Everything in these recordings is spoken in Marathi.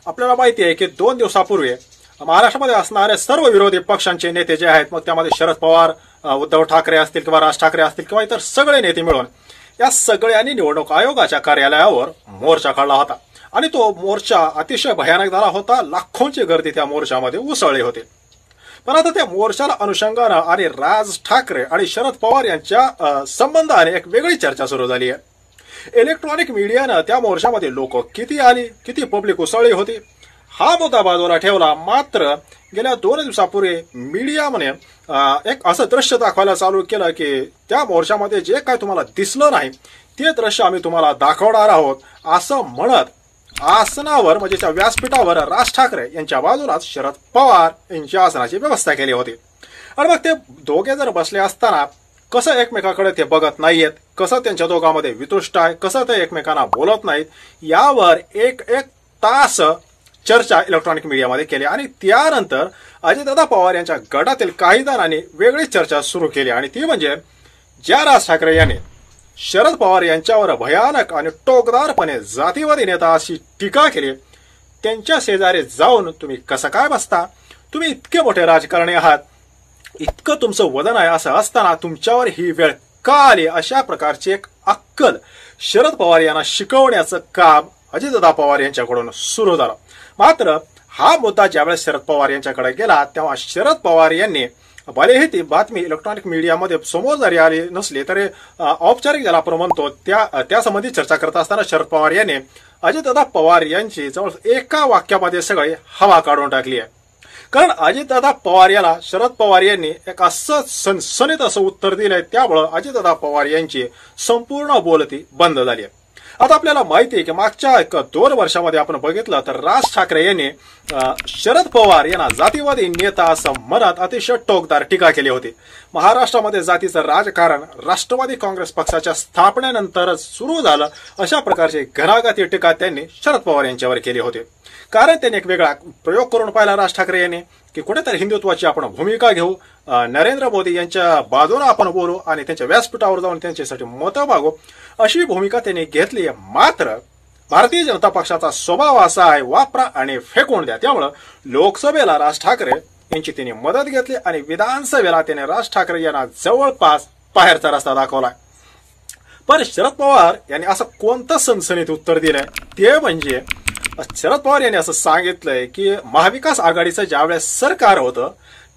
आपल्याला माहिती आहे की 2 दिवसापूर्वी महाराष्ट्रामध्ये असणारे सर्व विरोधी पक्षांचे नेते जे आहेत, मग त्यामध्ये शरद पवार, उद्धव ठाकरे असतील किंवा राज ठाकरे असतील किंवा इतर सगळे नेते मिळून या सगळ्यांनी निवडणूक आयोगाच्या कार्यालयावर मोर्चा काढला होता आणि तो मोर्चा अतिशय भयानक झाला होता. लाखोंची गर्दी त्या मोर्चामध्ये उसळली होती. पण आता त्या मोर्चाला अनुषंगानं आणि राज ठाकरे आणि शरद पवार यांच्या संबंधाने एक वेगळी चर्चा सुरू झाली आहे. इलेक्ट्रॉनिक मीडियानं त्या मोर्चामध्ये लोक किती आली, किती पब्लिक उसळली होती हा मुद्दा बाजूला ठेवला. मात्र गेल्या 2 दिवसापूर्वी मीडियाने एक असं दृश्य दाखवायला चालू केलं की त्या मोर्चामध्ये जे काय तुम्हाला दिसलं नाही ते दृश्य आम्ही तुम्हाला दाखवणार आहोत असं म्हणत आसनावर म्हणजे त्या व्यासपीठावर राज ठाकरे यांच्या बाजूलाच शरद पवार यांच्या आसनाची व्यवस्था केली होती. आणि मग ते दोघे जर बसले असताना कसं एकमेकाकडे ते बघत नाहीयेत, कसं त्यांच्या दोघांमध्ये वितुष्ट आहे, कसं ते एकमेकांना बोलत नाहीत, यावर एक तास चर्चा इलेक्ट्रॉनिक मीडियामध्ये केली. आणि त्यानंतर अजितदादा पवार यांच्या गटातील काही जणांनी वेगळी चर्चा सुरू केली आणि ती म्हणजे ज्या राज ठाकरे यांनी शरद पवार यांच्यावर भयानक आणि टोकदारपणे जातीवादी नेता अशी टीका केली, त्यांच्या शेजारी जाऊन तुम्ही कसं काय बसता, तुम्ही इतके मोठे राजकारणी आहात, इतकं तुमचं वजन आहे, असं असताना तुमच्यावर ही वेळ का आली, अशा प्रकारची एक अक्कल शरद पवार यांना शिकवण्याचं काम अजितदादा पवार यांच्याकडून सुरू झालं. मात्र हा मुद्दा ज्यावेळेस शरद पवार यांच्याकडे गेला तेव्हा शरद पवार यांनी भलेही ती बातमी इलेक्ट्रॉनिक मीडियामध्ये समोर जरी आली नसली तरी औपचारिक ज्याला आपण म्हणतो त्यासंबंधी चर्चा करत असताना शरद पवार यांनी अजितदादा पवार यांची जवळ एका वाक्यामध्ये सगळी हवा काढून टाकली आहे. कारण अजितदादा पवार याला शरद पवार यांनी एक असं सनसनीत असं उत्तर दिलंय, त्यामुळं अजितदादा पवार यांची संपूर्ण बोलती बंद झाली आहे. आता आपल्याला माहिती आहे की मागच्या 2 वर्षामध्ये आपण बघितलं तर राज ठाकरे यांनी शरद पवार यांना जातीवादी नेता असं म्हणत अतिशय टोकदार टीका केली होती. महाराष्ट्रामध्ये जातीचं राजकारण राष्ट्रवादी काँग्रेस पक्षाच्या स्थापनेनंतरच सुरू झालं अशा प्रकारची घणाघाती टीका त्यांनी शरद पवार यांच्यावर केली होती. कारण त्यांनी एक वेगळा प्रयोग करून पाहिला राज ठाकरे यांनी की कुठेतरी हिंदुत्वाची आपण भूमिका घेऊ, नरेंद्र मोदी यांच्या बाजूने आपण बोलू आणि त्यांच्या व्यासपीठावर जाऊन त्यांच्यासाठी मतं मागू, अशी भूमिका त्यांनी घेतली. मात्र भारतीय जनता पक्षाचा स्वभाव असा आहे वापरा आणि फेकून द्या, त्यामुळं लोकसभेला राज ठाकरे यांची त्यांनी मदत घेतली आणि विधानसभेला त्याने राज ठाकरे यांना जवळपास बाहेरचा रस्ता दाखवला. पण शरद पवार यांनी असं कोणतं सनसनीत उत्तर दिलंय ते म्हणजे शरद पवार यांनी असं सांगितलंय की महाविकास आघाडीचं ज्यावेळेस सरकार होतं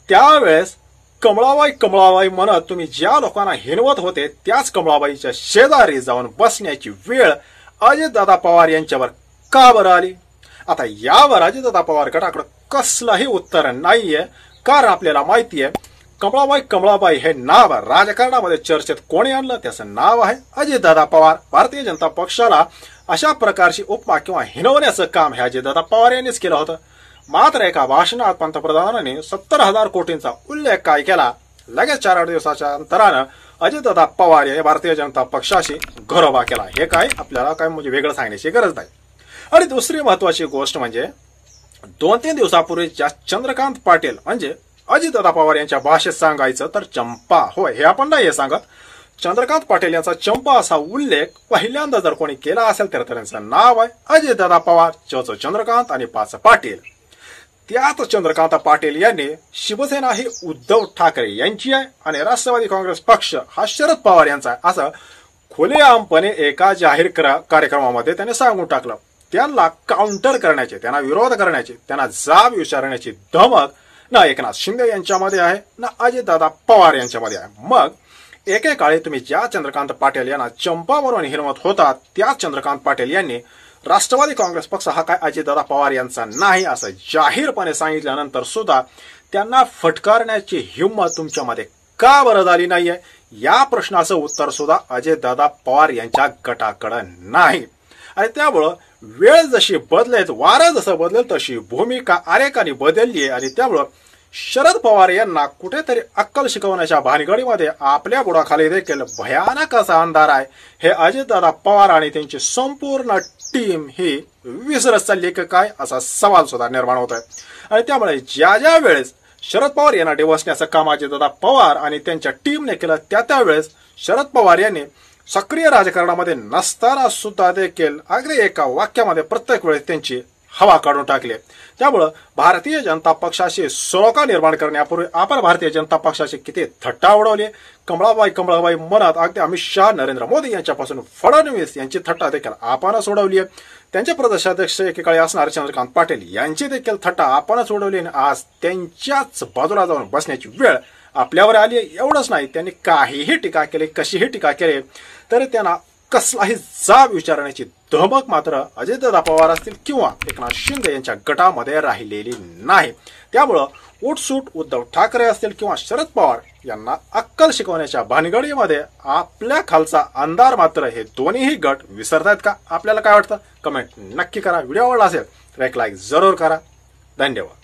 त्यावेळेस कमळाबाई म्हणत तुम्ही ज्या लोकांना हिनवत होते त्याच कमळाबाईच्या शेजारी जाऊन बसण्याची वेळ अजितदादा पवार यांच्यावर का बरं आली. आता यावर अजितदादा पवार गटाकडे कसलंही उत्तर नाहीये. कारण आपल्याला माहितीये कमळाबाई हे नाव राजकारणामध्ये चर्चेत कोणी आणलं, त्याचं नाव आहे अजितदादा पवार. भारतीय जनता पक्षाला अशा प्रकारची उपमा किंवा हिनवण्याचं काम हे अजितदादा पवार यांनीच केलं होतं. मात्र एका भाषणात पंतप्रधानांनी 70,000 कोटींचा उल्लेख काय केला, लगेच 4 दिवसाच्या अंतरानं अजितदादा पवार यांनी भारतीय जनता पक्षाशी घरोबा केला. हे काय आपल्याला काय म्हणजे वेगळं सांगण्याची गरज नाही. आणि दुसरी महत्वाची गोष्ट म्हणजे 2-3 दिवसापूर्वी ज्या चंद्रकांत पाटील म्हणजे अजितदादा पवार यांच्या भाषेत सांगायचं तर चंपा, होय हे आपण नाही सांगत, चंद्रकांत पाटील यांचा चंपा असा उल्लेख पहिल्यांदा जर कोणी केला असेल तर त्यांचं नाव आहे अजितदादा पवार. चंद्रकांत आणि 5 पाटील. त्यात चंद्रकांत पाटील यांनी शिवसेना ही उद्धव ठाकरे यांची आहे आणि राष्ट्रवादी काँग्रेस पक्ष हा शरद पवार यांचा आहे असं खुलेआमपणे एका जाहीर कार्यक्रमामध्ये त्याने सांगून टाकलं. त्यांना काउंटर करण्याचे, त्यांना विरोध करण्याचे, त्यांना जाब विचारण्याची धमक ना एकनाथ शिंदे यांच्यामध्ये आहे ना अजितदादा पवार यांच्यामध्ये आहे. मग एकेकाळी तुम्ही ज्या चंद्रकांत पाटील यांना चंपा म्हणून हिरवत होता त्या चंद्रकांत पाटील यांनी राष्ट्रवादी काँग्रेस पक्ष हा काय अजितदादा पवार यांचा नाही असं जाहीरपणे सांगितल्यानंतर सुद्धा त्यांना फटकारण्याची हिंमत तुमच्यामध्ये का बरं झाली नाहीये या प्रश्नाचं उत्तर सुद्धा अजितदादा पवार यांच्या गटाकडे नाही. आणि त्यामुळं वेळ जशी बदलेल, वारं जसं बदलेल तशी भूमिका अनेकांनी बदलली आहे. आणि त्यामुळं शरद पवार यांना कुठेतरी अक्कल शिकवण्याच्या भानगडीमध्ये आपल्या बुडाखाली देखील भयानक असा अंधार आहे. हे अजितदादा पवार आणि त्यांची संपूर्ण टीम ही विसरत चालली की काय असा सवाल सुद्धा निर्माण होत आहे. आणि त्यामुळे ज्या वेळेस शरद पवार यांना डिवसण्याचं काम अजितदादा पवार आणि त्यांच्या टीमने केलं त्यावेळेस शरद पवार यांनी सक्रिय राजकारणामध्ये नसताना सुद्धा देखील अगदी एका वाक्यामध्ये प्रत्येक वेळेस त्यांची हवा काढून टाकली. त्यामुळं भारतीय जनता पक्षाशी सलोखा निर्माण करण्यापूर्वी आपण भारतीय जनता पक्षाचे किती थट्टा उडवले. कमळाबाई म्हणत अगदी अमित शहा, नरेंद्र मोदी यांच्यापासून फडणवीस यांची थट्टा देखील आपणच उडवली आहे. त्यांचे प्रदेशाध्यक्ष एकेकाळी असणारे चंद्रकांत पाटील यांची देखील थट्टा आपणच उडवली. आज त्यांच्याच बाजूला जाऊन बसण्याची वेळ आपल्यावर आली. एवढंच नाही, त्यांनी काहीही टीका केली, कशीही टीका केली तरी त्यांना कसलाही जाब विचारण्याची धमक मात्र अजितदादा पवार असतील किंवा एकनाथ शिंदे यांच्या गटामध्ये राहिलेली नाही. त्यामुळं उठसूट उद्धव ठाकरे असतील किंवा शरद पवार यांना अक्कल शिकवण्याच्या भानगडीमध्ये आपल्या खालचा अंधार मात्र हे दोन्हीही गट विसरतायत का? आपल्याला काय वाटतं? कमेंट नक्की करा. व्हिडिओ आवडला असेल तर एक लाईक जरूर करा. धन्यवाद.